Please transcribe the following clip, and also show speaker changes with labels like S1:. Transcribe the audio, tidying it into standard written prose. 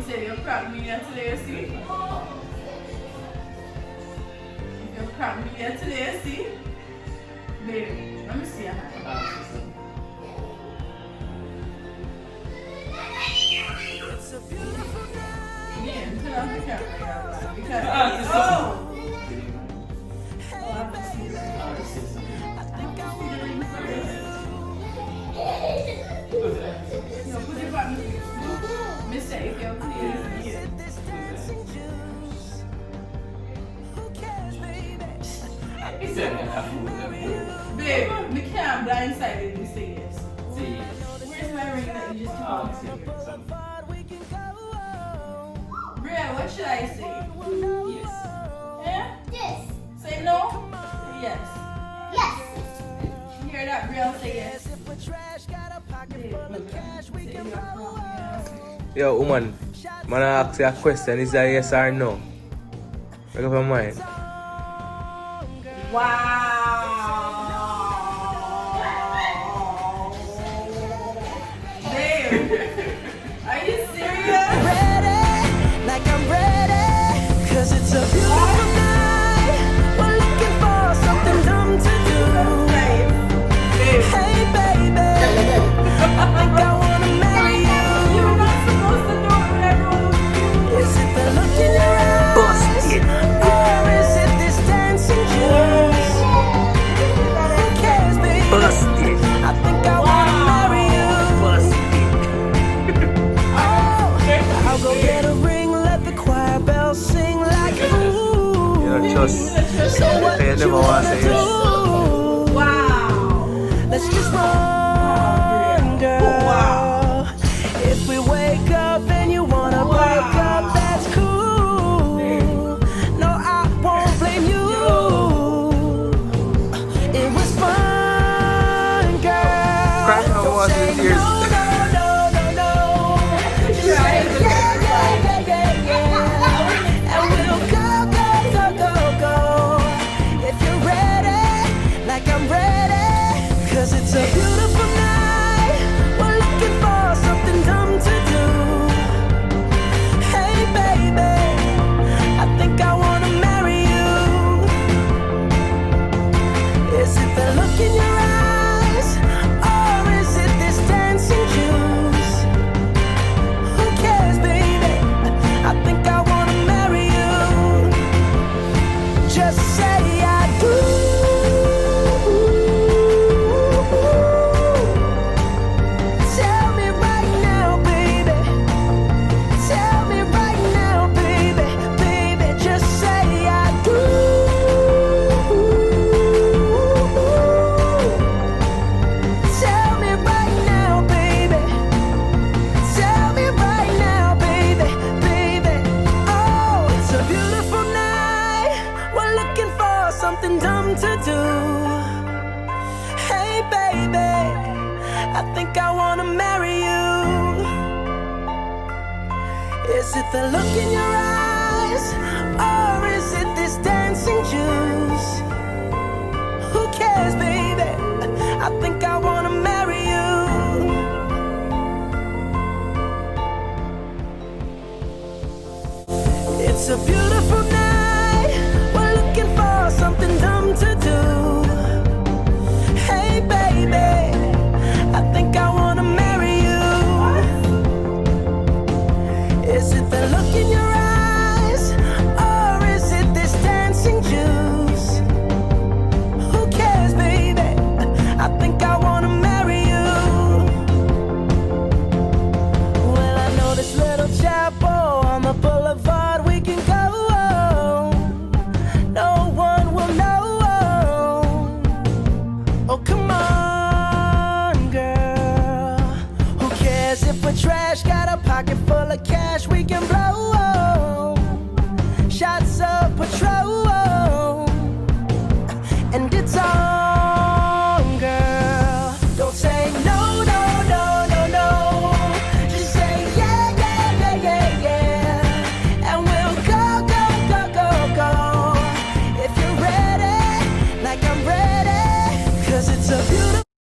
S1: say you crack me here today, see? You crack me here today, see? Baby, let me see your hand. Yeah, turn off the camera, because I have to see that. No, put it back. Mister, if you're please.
S2: He said
S1: Babe, me can't blindsided you say yes.
S2: Say yes.
S1: Where's my ring that you just took off? Bria, what should I say?
S2: Yes.
S1: Yeah?
S3: Yes.
S1: Say no? Yes.
S3: Yes.
S1: You hear that, Bria? Say yes.
S4: Yo, woman, man, I ask you a question. Is that yes or no? Make up your mind.
S1: Wow. Babe, are you serious?
S5: Like I'm ready, 'cause it's a beautiful night. We're looking for something dumb to do.
S1: Babe.
S5: Hey baby, I think I wanna marry you.
S1: You're not supposed to do it with everyone.
S5: Is it the look in your eyes, or is it this dancing juice? Who cares, baby? I think I wanna marry you. I'll go get a ring, let the choir bells sing like ooh.
S4: You know, just
S5: So what
S4: you
S5: you
S4: never want
S5: wanna
S4: to say
S5: do?
S4: yes.
S1: Wow.
S5: Let's just run, girl. If we wake up and you wanna break up, that's cool. No, I won't blame you. It was fun, girl.
S4: Crying out
S5: Don't
S4: was
S5: say
S4: in tears.
S5: no. Just say yeah. And we'll go. If you're ready, like I'm ready, 'cause it's a beautiful night. We're looking for something dumb to do. Hey baby, I think I wanna marry you. Is it the look in your eyes, or is it this dancing juice? Who cares, baby? I think I wanna marry you. Just say I do. Tell me right now, baby. Tell me right now, baby. Baby, just say I do. Tell me right now, baby. Tell me right now, baby. Oh, it's a beautiful night. We're looking for something dumb to do. Hey baby, I think I wanna marry you. Is it the look in your eyes, or is it this dancing juice? Who cares, baby? I think I wanna marry you. It's a beautiful night. We're looking for something dumb to do. Hey baby, I think I wanna marry you. Is it the look in your eyes, or is it this dancing juice? Who cares, baby? I think I wanna marry you. Well, I know this little chapel on the boulevard we can go. No one will know. Oh, come on, girl. Who cares if we're trash? Got a pocket full of cash we can blow.